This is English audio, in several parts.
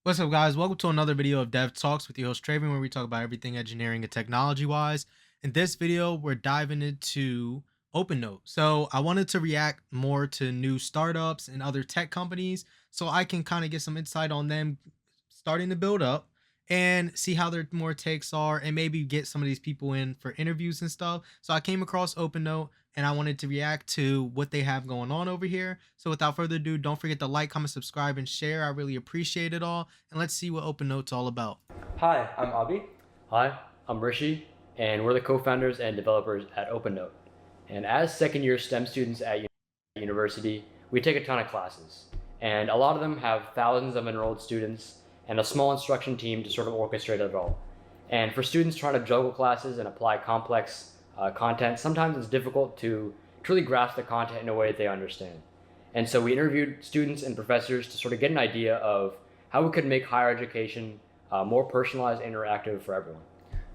What's up, guys? Welcome to another video of DevTalks with your host Traven, where we talk about everything engineering and technology wise. In this video, we're diving into Opennote. So I wanted to react more to new startups and other tech companies so I can kind of get some insight on them starting to build up and see how their more takes are and maybe get some of these people in for interviews and stuff. So I came across Opennote and I wanted to react to what they have going on over here. So without further ado, don't forget to like, comment, subscribe, and share. I really appreciate it all. And let's see what Opennote's all about. Hi, I'm Abhi. Hi, I'm Rishi, and we're the co-founders and developers at Opennote. And as second-year STEM students at university, we take a ton of classes. And a lot of them have thousands of enrolled students and a small instruction team to sort of orchestrate it all. And for students trying to juggle classes and apply complex content, sometimes it's difficult to truly grasp the content in a way that they understand. And so we interviewed students and professors to sort of get an idea of how we could make higher education more personalized and interactive for everyone.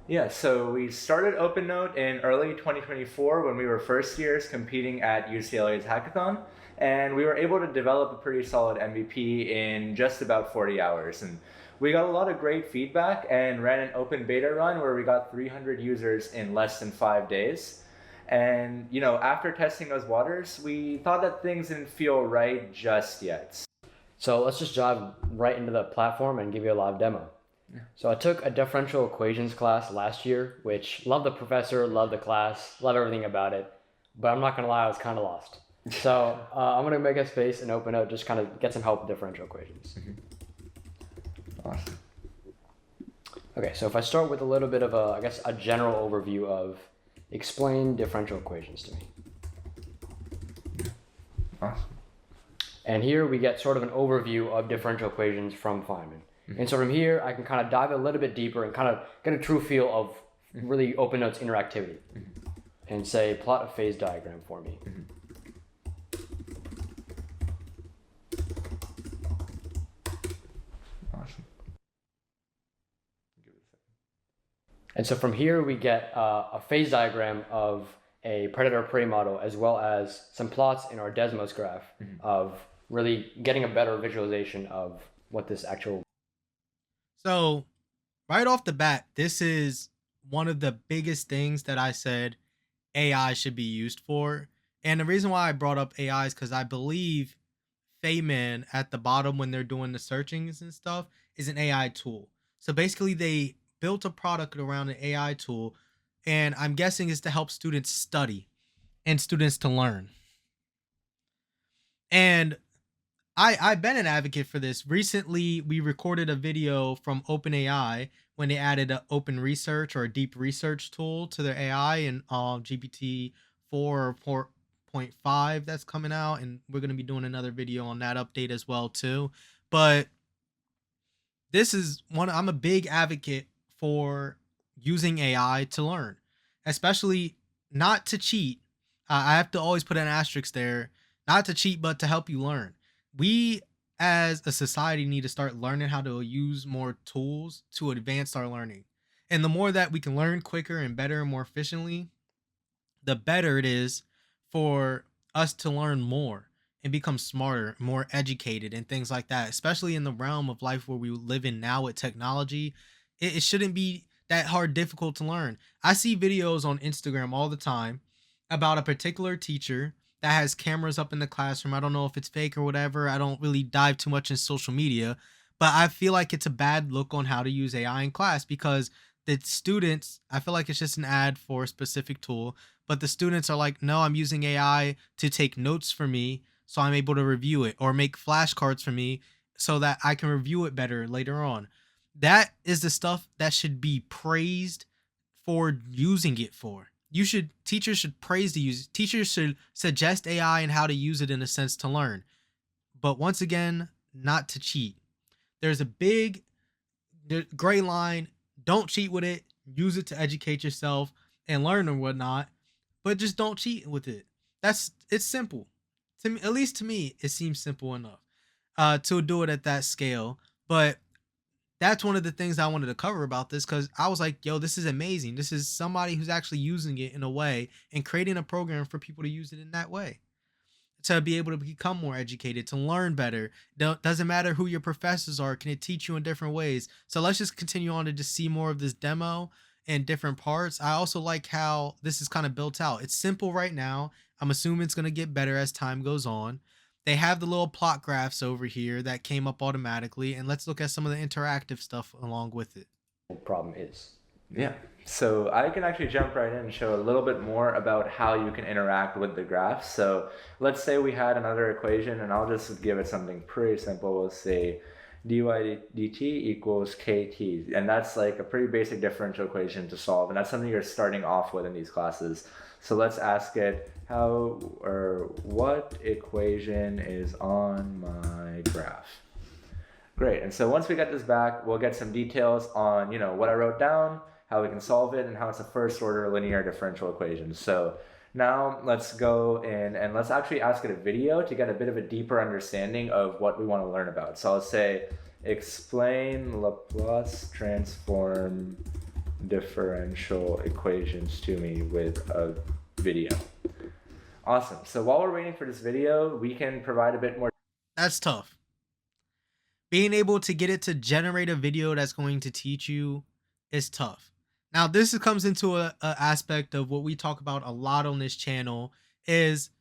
Yeah, so we started Opennote in early 2024 when we were first years competing at UCLA's hackathon, and we were able to develop a pretty solid MVP in just about 40 hours. And we got a lot of great feedback and ran an open beta run where we got 300 users in less than 5 days. And after testing those waters, we thought that things didn't feel right just yet. So let's just dive right into the platform and give you a live demo. So I took a differential equations class last year, which loved the professor, loved the class, loved everything about it. But I'm not gonna lie, I was kind of lost. So I'm gonna make a space and open up, just kind of get some help with differential equations. Awesome. Okay, so if I start with a little bit of a general overview of explain differential equations to me. Awesome. And here we get sort of an overview of differential equations from Feynman. And so from here, I can kind of dive a little bit deeper and kind of get a true feel of really Opennote's interactivity. And say, plot a phase diagram for me. Awesome. And so from here, we get a phase diagram of a predator-prey model, as well as some plots in our Desmos graph of really getting a better visualization of what this actual. So right off the bat, this is one of the biggest things that I said AI should be used for. And the reason why I brought up AI is because I believe Feynman at the bottom when they're doing the searchings and stuff is an AI tool. So basically they built a product around an AI tool, and I'm guessing is to help students study and students to learn. And I've been an advocate for this. Recently, we recorded a video from OpenAI when they added an open research or a deep research tool to their AI in GPT 4 or 4.5 that's coming out, and we're going to be doing another video on that update as well too. But this is one I'm a big advocate for using AI to learn, especially not to cheat. I have to always put an asterisk there, not to cheat, but to help you learn. We as a society need to start learning how to use more tools to advance our learning. And the more that we can learn quicker and better and more efficiently, the better it is for us to learn more and become smarter, more educated, and things like that, especially in the realm of life where we live in now with technology. It shouldn't be that hard, difficult to learn. I see videos on Instagram all the time about a particular teacher that has cameras up in the classroom. I don't know if it's fake or whatever. I don't really dive too much in social media, but I feel like it's a bad look on how to use AI in class because the students, I feel like it's just an ad for a specific tool, but the students are like, no, I'm using AI to take notes for me so I'm able to review it, or make flashcards for me so that I can review it better later on. That is the stuff that should be praised for using it for. Teachers should praise the use. Teachers should suggest AI and how to use it in a sense to learn. But once again, not to cheat. There's a big gray line. Don't cheat with it. Use it to educate yourself and learn and whatnot. But just don't cheat with it. It's simple. To me, at least to me, it seems simple enough to do it at that scale. But that's one of the things I wanted to cover about this, because I was like, yo, this is amazing. This is somebody who's actually using it in a way and creating a program for people to use it in that way. to be able to become more educated, to learn better. Doesn't matter who your professors are, can it teach you in different ways? So let's just continue on to just see more of this demo and different parts. I also like how this is kind of built out. It's simple right now. I'm assuming it's going to get better as time goes on. They have the little plot graphs over here that came up automatically, and let's look at some of the interactive stuff along with it. Problem is. Yeah. So I can actually jump right in and show a little bit more about how you can interact with the graph. So let's say we had another equation, and I'll just give it something pretty simple. We'll say dy dt equals kt. And that's like a pretty basic differential equation to solve. And that's something you're starting off with in these classes. So let's ask it how or what equation is on my graph. Great. And so once we get this back, we'll get some details on, what I wrote down, how we can solve it, and how it's a first order linear differential equation. So now let's go in and let's actually ask it a video to get a bit of a deeper understanding of what we want to learn about. So I'll say, explain Laplace transform differential equations to me with a video. Awesome. So while we're waiting for this video, we can provide a bit more. That's tough. Being able to get it to generate a video that's going to teach you is tough. Now, this comes into a aspect of what we talk about a lot on this channel is,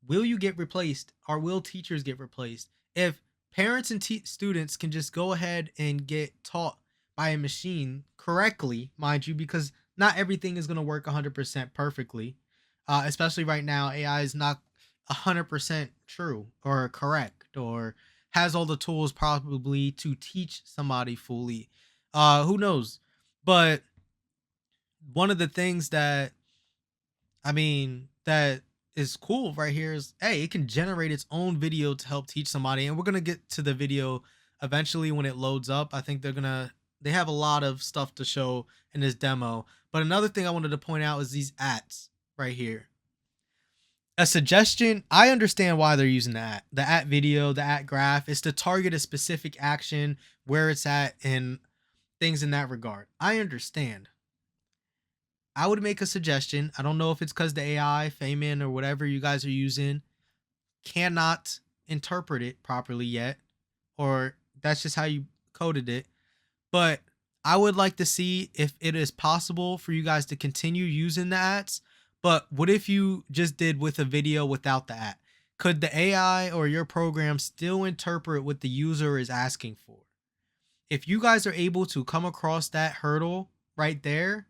will you get replaced, or will teachers get replaced? If parents and students can just go ahead and get taught by a machine correctly, mind you, because not everything is going to work 100% perfectly. Especially right now, AI is not 100% true or correct or has all the tools probably to teach somebody fully. Who knows? But one of the things that that is cool right here is, hey, it can generate its own video to help teach somebody. And we're gonna get to the video eventually when it loads up. I think they have a lot of stuff to show in this demo. But another thing I wanted to point out is these ats right here. A suggestion, I understand why they're using the at video, the at graph is to target a specific action, where it's at, and things in that regard. I understand. I would make a suggestion. I don't know if it's because the AI, Feynman, or whatever you guys are using cannot interpret it properly yet, or that's just how you coded it. But I would like to see if it is possible for you guys to continue using the ads. But what if you just did with a video without the ad? Could the AI or your program still interpret what the user is asking for? If you guys are able to come across that hurdle right there,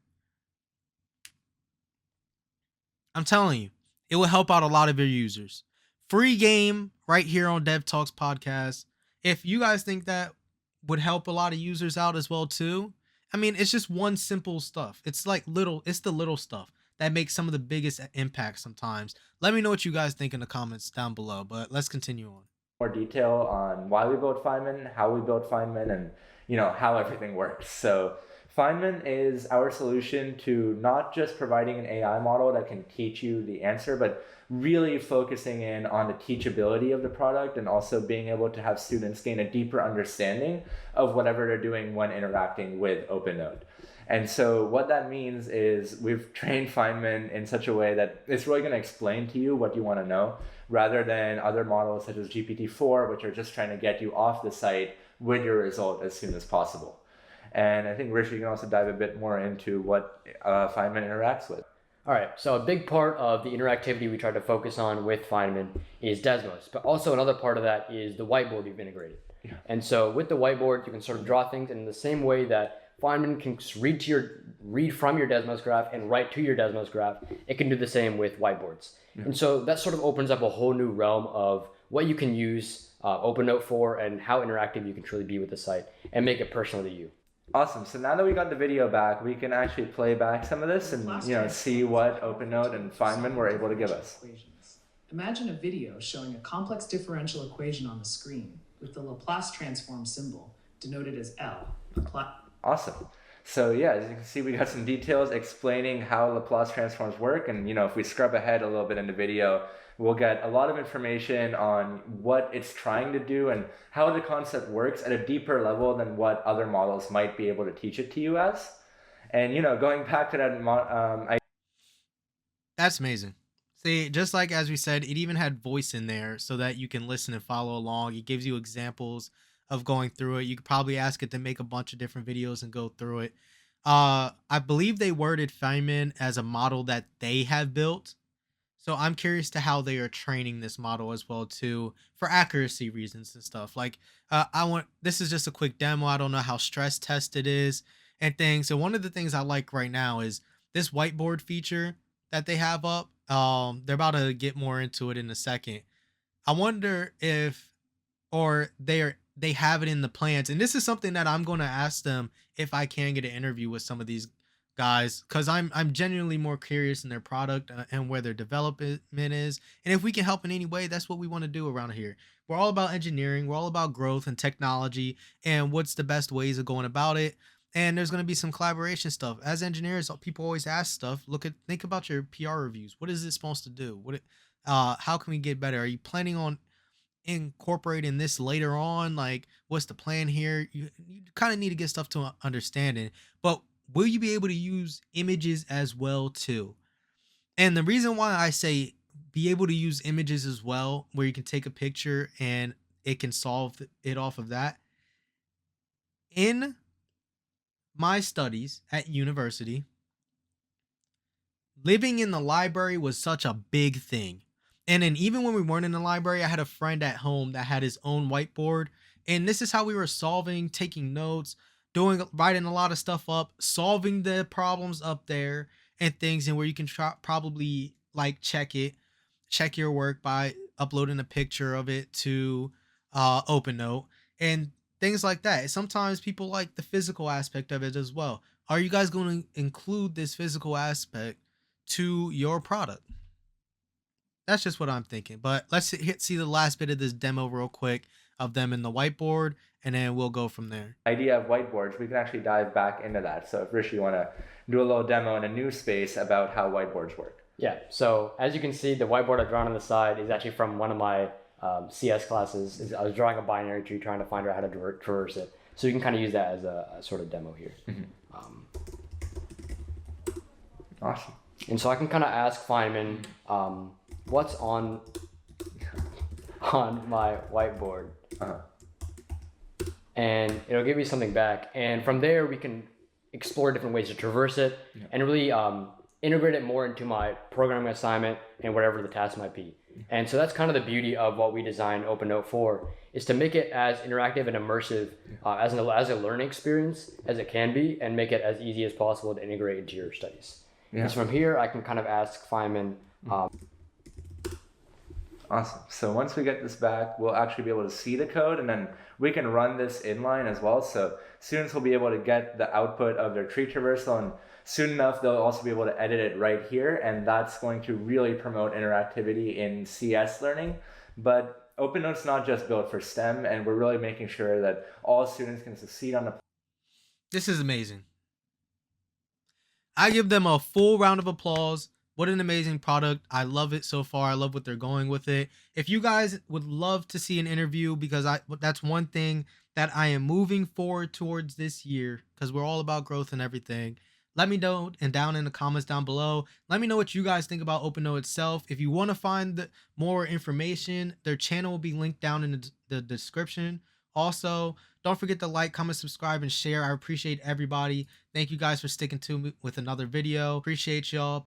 I'm telling you, it will help out a lot of your users. Free game right here on DevTalks podcast. If you guys think that would help a lot of users out as well too, it's just one simple stuff. It's the little stuff that makes some of the biggest impacts sometimes. Let me know what you guys think in the comments down below, but let's continue on. More detail on why we built Feynman, how we built Feynman, and how everything works. So Feynman is our solution to not just providing an AI model that can teach you the answer, but really focusing in on the teachability of the product and also being able to have students gain a deeper understanding of whatever they're doing when interacting with Opennote. And so what that means is we've trained Feynman in such a way that it's really going to explain to you what you want to know, rather than other models such as GPT-4, which are just trying to get you off the site with your result as soon as possible. And I think Rishi can also dive a bit more into what Feynman interacts with. All right, so a big part of the interactivity we try to focus on with Feynman is Desmos, but also another part of that is the whiteboard we've integrated. Yeah. And so with the whiteboard, you can sort of draw things in the same way that Feynman can read from your Desmos graph and write to your Desmos graph. It can do the same with whiteboards. Yeah. And so that sort of opens up a whole new realm of what you can use Opennote for and how interactive you can truly be with the site and make it personal to you. Awesome. So now that we got the video back, we can actually play back some of this and see what Opennote and Feynman were able to give us. Imagine a video showing a complex differential equation on the screen with the Laplace transform symbol denoted as L. Awesome. So yeah, as you can see, we got some details explaining how Laplace transforms work. And if we scrub ahead a little bit in the video, we'll get a lot of information on what it's trying to do and how the concept works at a deeper level than what other models might be able to teach it to you as. And going back to that, that's amazing. See, just like as we said, it even had voice in there so that you can listen and follow along. It gives you examples of going through it. You could probably ask it to make a bunch of different videos and go through it. I believe they worded Feynman as a model that they have built. So I'm curious to how they are training this model as well too for accuracy reasons and stuff. Like I want this is just a quick demo. I don't know how stress tested it is and things. So one of the things I like right now is this whiteboard feature that they have up. They're about to get more into it in a second. I wonder if or they have it in the plans. And this is something that I'm going to ask them if I can get an interview with some of these guys because I'm genuinely more curious in their product and where their development is. And if we can help in any way, that's what we want to do around here. We're all about engineering, we're all about growth and technology and what's the best ways of going about it. And there's going to be some collaboration stuff. As engineers, people always ask stuff. Think about your PR reviews. What is it supposed to do? How can we get better? Are you planning on incorporating this later on? Like, what's the plan here? You kind of need to get stuff to understanding, but will you be able to use images as well too? And the reason why I say be able to use images as well, where you can take a picture and it can solve it off of that. In my studies at university, living in the library was such a big thing. And then even when we weren't in the library, I had a friend at home that had his own whiteboard. And this is how we were solving, taking notes, writing a lot of stuff up, solving the problems up there and things, and where you can probably like check your work by uploading a picture of it to Opennote and things like that. Sometimes people like the physical aspect of it as well. Are you guys going to include this physical aspect to your product? That's just what I'm thinking. But let's see the last bit of this demo real quick of them in the whiteboard, and then we'll go from there. Idea of whiteboards, we can actually dive back into that. So if Rishi, you want to do a little demo in a new space about how whiteboards work. Yeah, so as you can see, the whiteboard I've drawn on the side is actually from one of my CS classes. I was drawing a binary tree trying to find out how to traverse it. So you can kind of use that as a sort of demo here. Awesome. And so I can kind of ask Feynman, what's on my whiteboard? And it'll give you something back. And from there, we can explore different ways to traverse it and really integrate it more into my programming assignment and whatever the task might be. And so that's kind of the beauty of what we designed Opennote for, is to make it as interactive and immersive as a learning experience as it can be, and make it as easy as possible to integrate into your studies. And so from here, I can kind of ask Feynman. Awesome. So once we get this back, we'll actually be able to see the code, and then we can run this inline as well. So students will be able to get the output of their tree traversal, and soon enough, they'll also be able to edit it right here. And that's going to really promote interactivity in CS learning. But Opennote's not just built for STEM, and we're really making sure that all students can succeed on the. This is amazing. I give them a full round of applause. What an amazing product. I love it so far. I love what they're going with it. If you guys would love to see an interview, because that's one thing that I am moving forward towards this year, because we're all about growth and everything. Let me know, and down in the comments down below, let me know what you guys think about Opennote itself. If you want to find more information, their channel will be linked down in the description. Also, don't forget to like, comment, subscribe, and share. I appreciate everybody. Thank you guys for sticking to me with another video. Appreciate y'all.